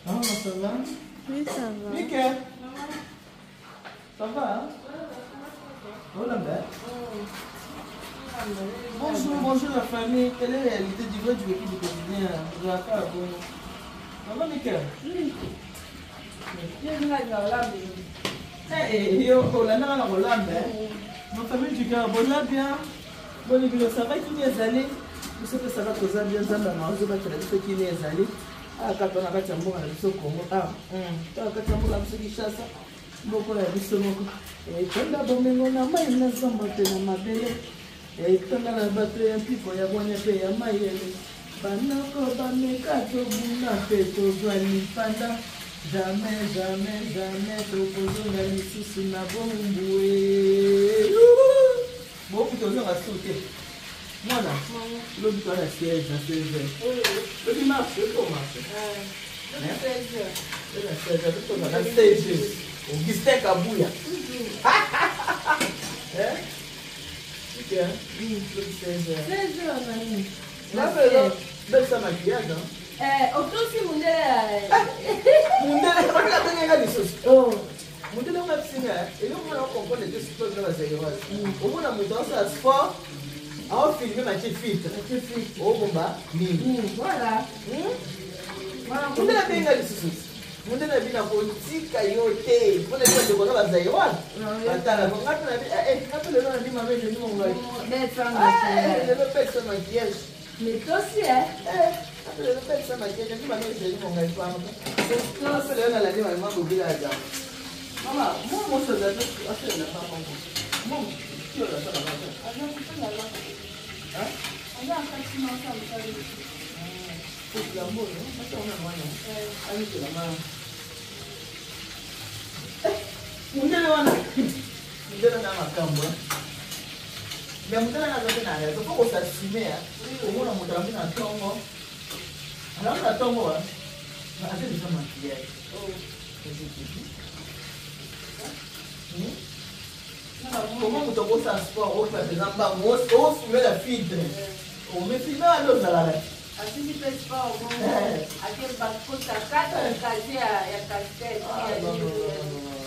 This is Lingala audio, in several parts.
Ah, ça va? Oui, ça va. Nickel. Ça va, hein? Bonjour, bonjour la famille. Quelle est la réalité du vrai du vécu du quotidien? Je la fais à vous. Ça va, Nickel? Oui. Yo, la nana la Hollande. Ma famille du cœur, bon là bien. Bon, ça va qui est allé. Je sais que ça va causer bien, ça va manger, ça va te qui est allé. Ah, quand on a fait un mot à la Congo. Ah, quand on a fait un mot à la Kinshasa. Beaucoup la biso moko. Et quand la bombe on a mai na samba na mabele. Et quand la bato ya mpiko ya bonya pe ya mayele. Banako bameka to buna pe to zwani panda. Jamais, jamais, jamais tokozonga lisusu na bombue. Bon, plutôt on va sauter. Voilà. L'autre toi la siège à 16h. Le dimanche, comment marche? Le 16h. Le 16h, tout on a 16h. On dit steak à bouillir. Hein? Ok. Le 16h. 16h, mamie. Là, belle ça maquillage, hein? Autosi Mundele. Mundele, on a donné la licence. Oh. Mundele, on a signé. Et nous, on comprend les deux situations dans la zéroise. Au moins, on a monté ça sport. On filme ma petite fille. Oh, bon, bah. Voilà. Mundele, on a donné la licence. Mundele, on a politique à yoté. On a dit que la zéroise. Attends, on a dit le nom de ma mère, je dis mon gars. Le père, c'est maquillage. Mais toi aussi, hein? Le père, c'est maquillage. Je dis ma mère, je dis mon gars. Je dis la vie, maman, je dis la vie. Maman, moi, je suis là. Je suis là. Moi, tu es là. Hein? On a un taxi ensemble, ça veut dire. Faut que l'amour, non? Attends, on a moyen. Allez, c'est la main. Mundele wana. Mundele na makambo. Mais mundele na zote na leo. Faut qu'on s'assume hein. Au moins on monte na tongo. Alors na tongo hein. Na ate déjà maquillage. Oh. Comment vous avez ça sport par exemple on filme la filtre. On met filmer à l'autre là. Assim se fez pau, aquele bacuta, cada casinha é castelo.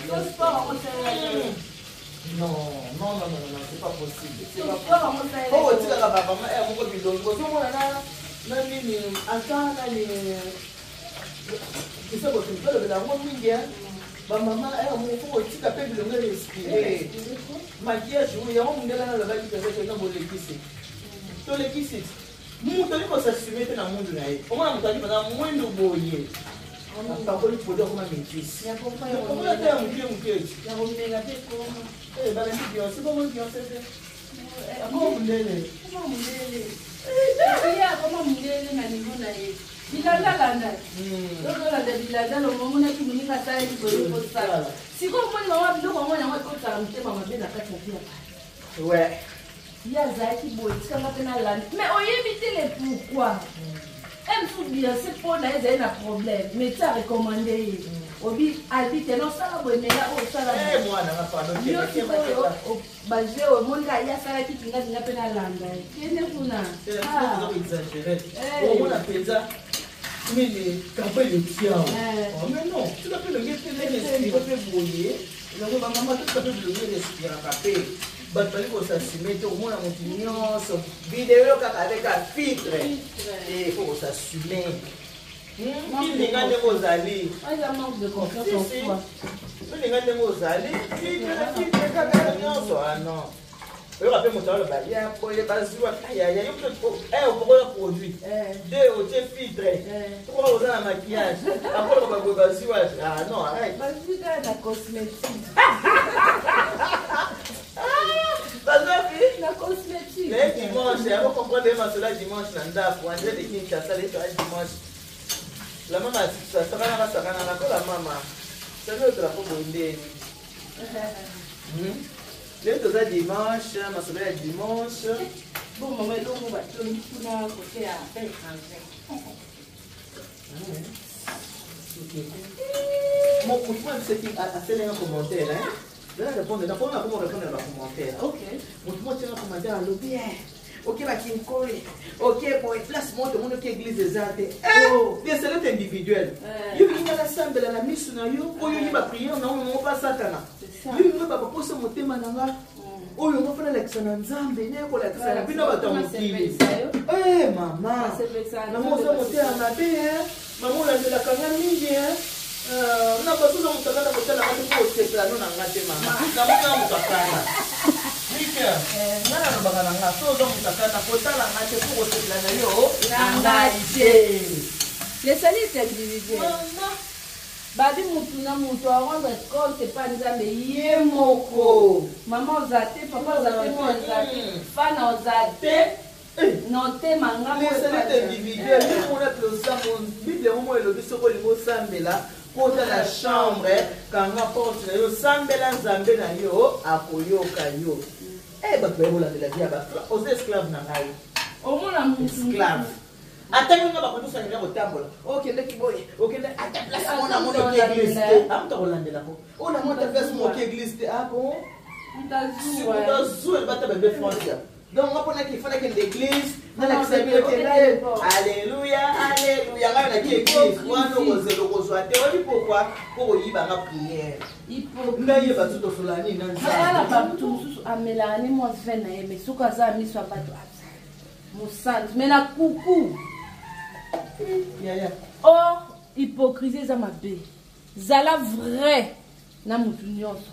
Non, c'est pas possible. C'est pas possible. Oh, tu as la maman, elle m'a dit donc, vous avez là, nani attends nani. C'est ça votre frère, la maman mingi. Ba maman, elle m'a dit que tu as le nez respirer. Maquillage, oui, on me dit là la bague que c'est dans le kissé. Dans le kissé. Mutu aliko s'assumer na mundu na yeye. Kama mtu alipata mwendo boye. Atakoli podia kama metis. Ya kompa ya kama ya mke. Ya komela pe koma. Bana ndio si kama ndio sasa. Kama mndele. Kama mndele. Ya kama mndele na nivona yeye. Bilanda landa. Ndio landa bilanda lo mama na kimunika sai kwa sala. Siko mbona mama biloko mama na watu kwa mtema mabela kati ya pia. Ouais. Il y a Zaki Boy, c'est comme ça. Mais on y évite les pourquoi. Elle me fout bien, c'est pour là, il y a un problème. Mais tu as recommandé. Obi, habite, non, ça va, mais là, oh, ça va. Eh, moi, on n'a pas de Yo, tu peux, basé au monde, il y a ça qui finit dans la peine à l'anda. Qui est pour là? C'est exagéré. On appelle ça. Mais les campagnes de tien. Oh, mais non, tu l'appelles le gars, tu peux brouiller. Maman, tu peux le gars, respirer. Batali ko s'assumer au moins mon opinion sur vidéo avec un filtre et faut s'assumer il n'est pas de Rosalie il a manque de confiance en soi il n'est pas de Rosalie filtre kaka nyonso ah non yo rappelle mon travail ba ya ko le bazwa ya yo pour produit deux au filtre trois aux en maquillage après on va bazwa ah non arrête bazwa la cosmétique la cosmétique. Les dimanches, on va comprendre les dimanche, on dirait des Kinshasa, les dimanche. La maman, ça sera la maman. C'est notre drapeau bondé. Les deux dimanche, ma soeur dimanche. Bon, maman, on va te faire côté à faire mon cousin, c'est qui a fait un commentaire. Je vais répondre. D'abord, on va répondre à un commentaire. Ok. Moi, tu as un commentaire à l'objet. Ok, bah, qui me colle. Ok, pour une place, moi, tout le monde qui église des arts. Oh, bien, c'est l'autre individuel. Il y a une la sambela la misu na yo oyo yiba prière na oyo pas satana yo yo baba posa motema na nga oyo ngo fana lekisa na nzambe ne ko lekisa na bino bato mokili mama na moza motema mabe mama la de la kanga mingi na bato na mutaka na motela ka ko sepla no na ngate mama na mutaka mutakana Mika ngana no bagana nga so zo mutakana ko tala ngate ko sepla na yo na ngate. Les salites individuels. Badi mutu na mutu a rendre compte pas nzambe ye moko. Maman ozate, papa ozate, moi ozate, fana ozate. Non te manga mo. Les salites individuels, nous on a plus ça mon Bible au moins le biso ko limo sambela kota la chambre quand rapporte na yo sambela nzambe na yo akoyoka yo. Bato ba la vie ba aux esclaves na ngai. Au moins la mutu esclave. Attends, on va pas tout ça au tambour. OK, le kiboy. OK, attends, place à mon église. Ah, on Hollande là. On a monté place mon église. Ah bon? On va te bébé français. Donc on a qu'il fallait que l'église dans l'accepter alléluia, alléluia. On a qui église. Moi nous reçoit théorie pourquoi pour y ba prière. Ngaye ba tout solani na nzambe. Ala ba tout amelani mo vena mais suka za mi so bato. Moussante, mais la coucou. Oh, hypocrisie za mabe. Zala vrai na mutu nyonso.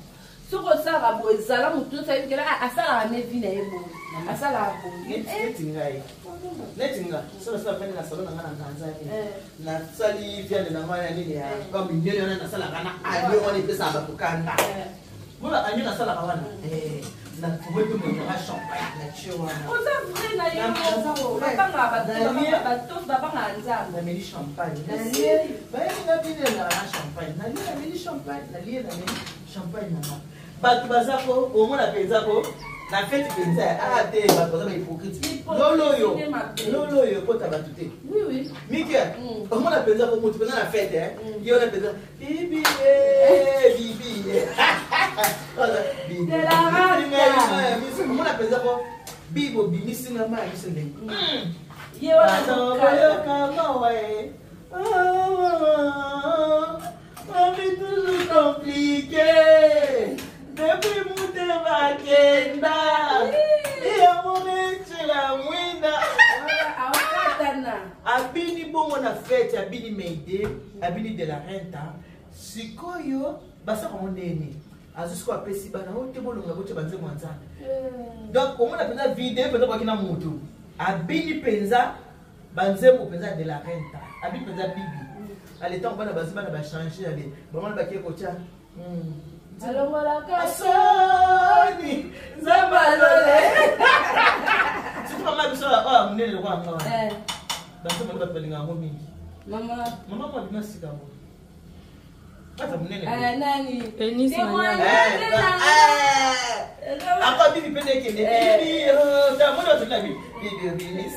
Soko sala bo zala mutu sa yikela asala na vie na yebo. Asala bo. Netingai. Netinga. So sa fanya na salon na Tanzania. Na sali viande na mwana nini ya. Kama ndio na sala kana ayo wani pesa ba kukanda. Mula anyo na sala kawana. Na kuwepo mwenye champagne na chiwa. Oza vrai na yebo. Baba nga na meli champagne. Na lié. Na bine na champagne. Na lié na meli champagne. Na lié na meli champagne na. Batu bazako omona pezako na fête penza te bato ba hypocrite. Lolo yo kota batu te. Oui oui. Mika. Omona pezako mutu pena na fête Yo na peza. Bibi. De la rata. Omona pezako bibo binisi na ma bisende. Ye wana kama wae. C'est toujours compliqué. Depuis mon bakenda. Et à mon la mwina. Abini bongo na fête, abini meide, abini de la renta. Sikoyo, basa comme nene. Azusko apesi bana wote bolonga bote banze mwanza. Donc on a penza vide peut kwa kina mutu. Abini penza banze mo penza de la renta. Abini penza bibi. Allez tant bana basi bana ba changer allez. Maman ba kieko cha. Alongola kasoni zabalole. C'est maman biso la munene le kwa ngwa. Banze mo ba pelinga ngo mingi. Mama mo bina sika ngo. Bata munene. Nani? Enis Manya. Encore bibi pene kende bibi ta mona tuna bibi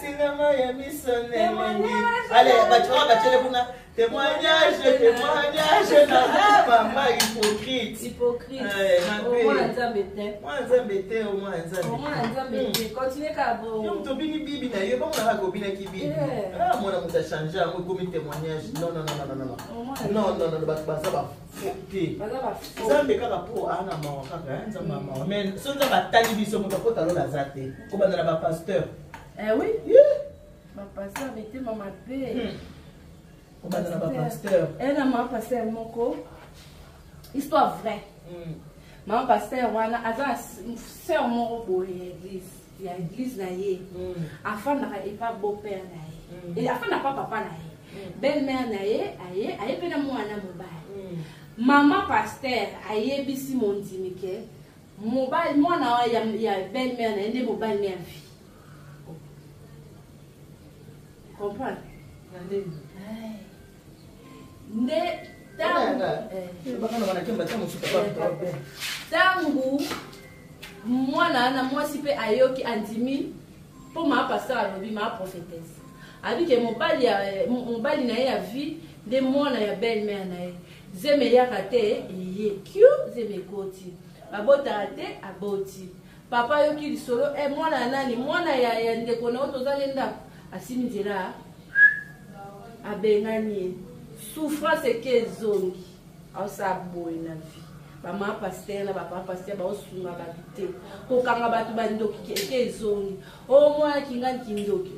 sinama ya misone nini. Allez bachele kuna témoignage na mama hypocrite. Moi nzambete moi nzambete continue ka bo. Yo mto bini bibi na yo ba mona ko bina ki bibi. Mona muta changer mo comme témoignage. Non basa ba fouté. Nzambe kaka po ana mawa kaka nzamba mawa. Mais sonza batali biso mo ko talo la zate. Ko bana ba pasteur. Oui. Ma pasteur était maman paix. On va dans la pasteur. Elle a ma pasteur moko. Histoire vraie. Maman pasteur wana aza sœur moko pour l'église. Il y a église na ye. Enfant n'a pas beau-père na ye. Et enfant n'a pas papa na ye. Belle-mère na ye, aye pena mwana mobile. Maman pasteur aye bisi mondimi ke. Mobile mwana ya belle-mère na ye mobile na vie. Comprends? Tangu mwana na mwasi pe ayoki andimi po ma pasteur alobi ma prophétesse abike mobali na ye ya vie nde mwana ya belle-mère na ye zeme yaka te ye kyu zeme koti babotaka te aboti papa ayoki lisolo mwana nani mwana ya ndeko na oyo tozali ndako asimi nzela abengani ye souffrance eke ezongi aosala boye na vie bama paster na bapapa paster baosunga bato te kokanga bato bandoki eke ezongi omwana kingani kindoki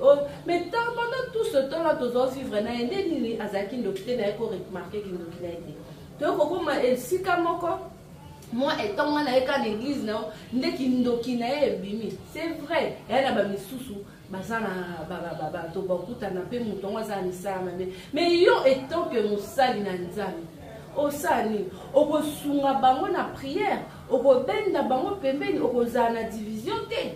mais pendant tout ce temps là tozovivre na ye nde nini azalaki ndoki te na ye koremarke kindoki na ye te tokokoma esika moko moi etonga na ye ka na église na yo nde kindoki na ye ebimi c'est vrai eya na bamisusu baza na bato bakutana mpe moto ngo aza na misala mabe mais yo etant que mosali na nzambe osala nini okosunga bango na prière okobenda bango pembeni okozala na division te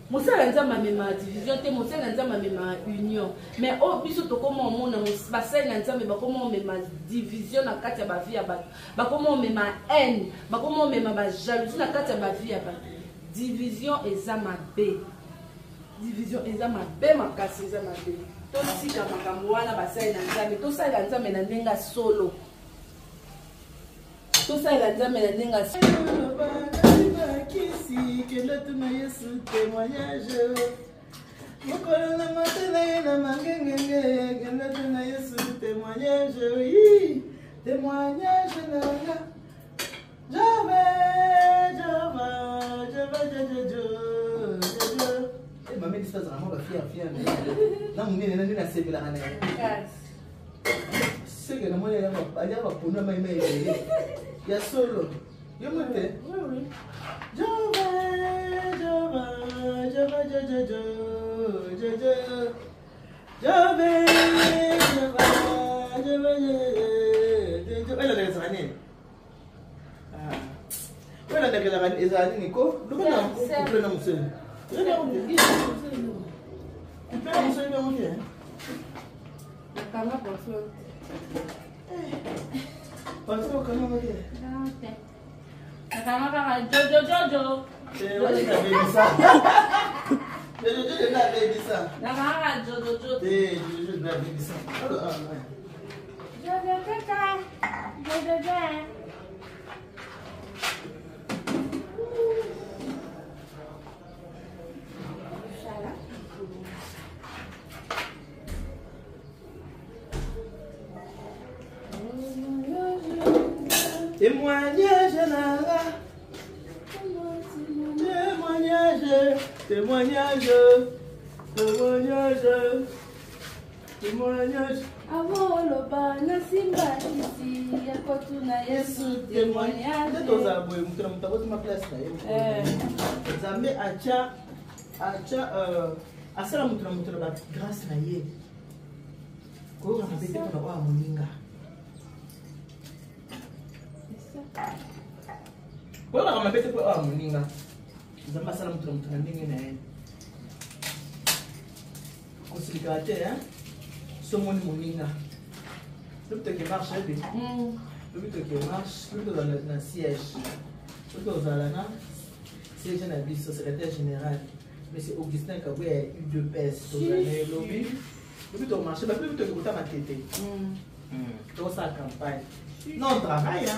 mosala na nzambe amema division te mosala na nzambe amema union mais oyo biso tokoma omona basali na nzambe bakoma omema division na kati ya bavie ya bato bakoma omema haine bakoma omema bajalousie na kati ya bavie ya bato division eza mabe division eza mabe makasi eza mabe tosika makambo wana basali na nzambe tosalela nzambe na ndenge solo tosalela nzambe na ndenge kisi kelatu na Yesu témoignage mokolo na matela ye na mangengenge kelatu na Yesu témoignage oui témoignage nanga jove mame distance vraiment bafia na munene na ndina sebelaka na ye seke na mwana ya bapunda maima ebele ya solo yo mote elandakelaka ezala nini ko lobana couple na mosele couple na mosele bango te nakanga parfum parfum okanga te nakanga kaka jojo nakanga jojo témoignage nanga témoignage avoloba nasimba isi yakotuna Yesu témoignage tozala boye moto na moto akotima place na ye nzambe atia asala moto na moto na bagrâce na ye koyoka mabe te mpona oyo moninga koyokaka mabe te mpo oyo moninga nzambe asala moto na moto na ndenge na ye kosilikaka te somoni moninga lobi toke marche ebe lobi toke marche lobi tozala na siège lobi tozala na siège na biso secrétaire général monsieur Augustin Kabouya ya UDPS tozala lobi lobi tomarche bapi lobi toke kotama tete tokosala campagne non travail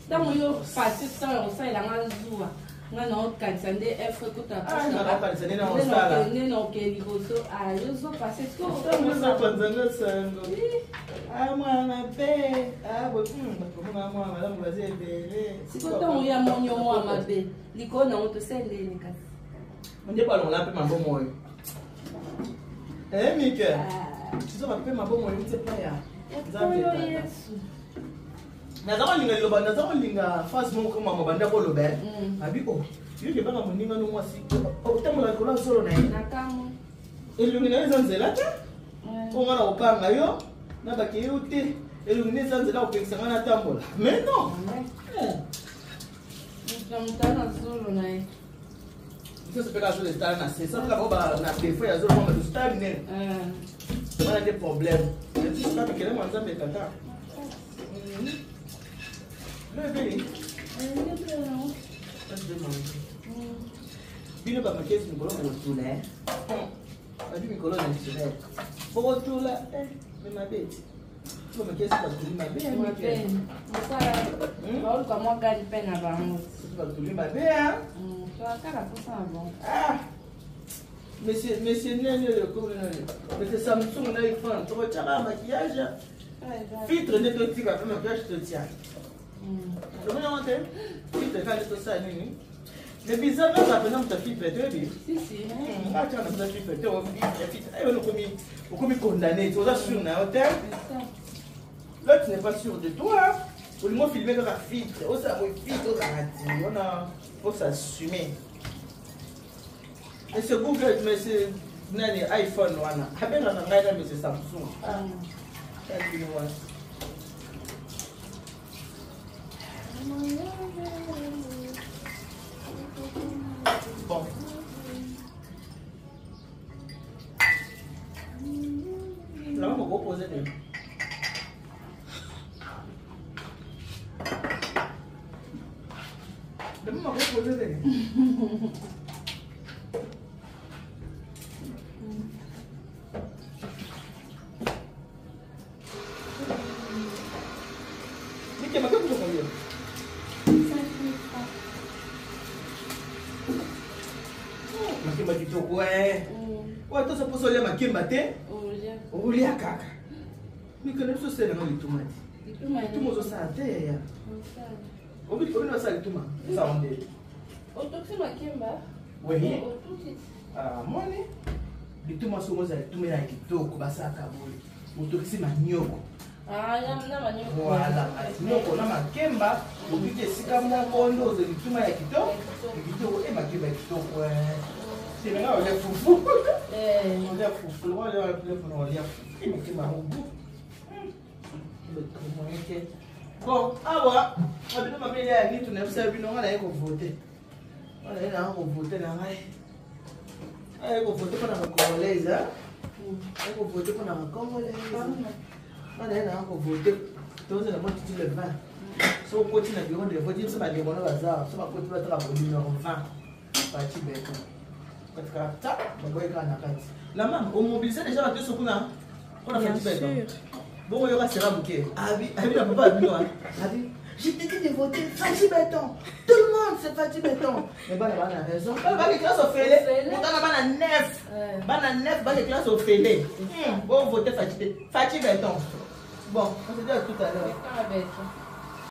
ntango yo pasi ntango osalelanga zuwa nga na okanisa nde efre kotapnde na oke liboso yozopase ozopanzanga sango mwana mpe bakomona mwana malamu baza ebele siko ntango ya monio mwa mabe likolo nango tosendeni kasi onde balongola mpe mabomo oyo mike tizoka mpe mabomo oyo te mpa ya Yesu naza kolinga liloba naza kolinga phase moko mama banda koloba abi yo kebanga moninga no mwasi otambola likolo ya solo na ye elongi na ye eza nzela te onga na kopanga yo na bake yo te elongi na eza nzela kopekisanga na tambola mais non biso sepeka solo etala na se sapeka ko na defo ya zolo mama tositali nene wana te problème bisokamekele mwa nzambe tata bino bamakesi mikolo mokotula babi mikolo na dictionnaire bokotula memabeti bamakesi batuli mabe baoluka mwa gadi mpe na bango batuli mabe toakala mposa na bango monsieur nani oyo monsieur Samsung na iphone tokotyaka maquillage Filtre de tout type, après, je te tiens. Le monde a monté. Filtre, quand tout ça, nini. Mais bizarre, là, ça présente ta filtre, tu vois, si, si. Ah, tu as un filtre, tu as commis condamné, tu as sûr, là, tu n'es pas sûr de toi. Pour le mot filmer dans la filtre, on a filtre, on a faut s'assumer. Et c'est Google, mais c'est iPhone, voilà. Mais c'est Samsung. Bon. Là, on va proposer des. Demain, on va proposer des. Ouais, tout ça pour se lever makimba te. Olia kaka. Mais que nous sommes dans les tomates. Les tomates sont ça te ya. Obi va ça les tomates. Ça on dit. Autoxi makimba. Oui. Ah, moi les tomates sont les tomates là kitoko basa kabuli. Autoxi manioko. Ah, na manioko. Voilà, manioko na makemba, obi ke sika moko ndo les tomates ya kitoko. Kitoko et makemba kitoko. C'est là, on est foufou. On est foufou. On est foufou. Bon, ah ouais. On a ma mère a dit, tu n'as pas vu, on a voté. On a voté là. On a voté pour la Congolaise. On a voté pour la Congolaise. On a voté. Tous les mois, tu le 20. Si on continue à dire, on va dire, c'est pas des bons hasards. Si on continue à travailler, numéro 20. Parti bête. La maman, on mobilise déjà la question qu'on a. On a fait du bête. Bon, il y aura Serra Bouquet. Abi, la papa a vu, Abi, je t'ai dit de voter Fati Béton. Tout le monde, c'est Fati Béton. Mais bon, elle a raison. Elle va les classes au fêlé. Pourtant, elle a 9. Elle a 9, elle va les classes au fêlé. Bon, voter Fati Béton. Bon, on se dit à tout à l'heure.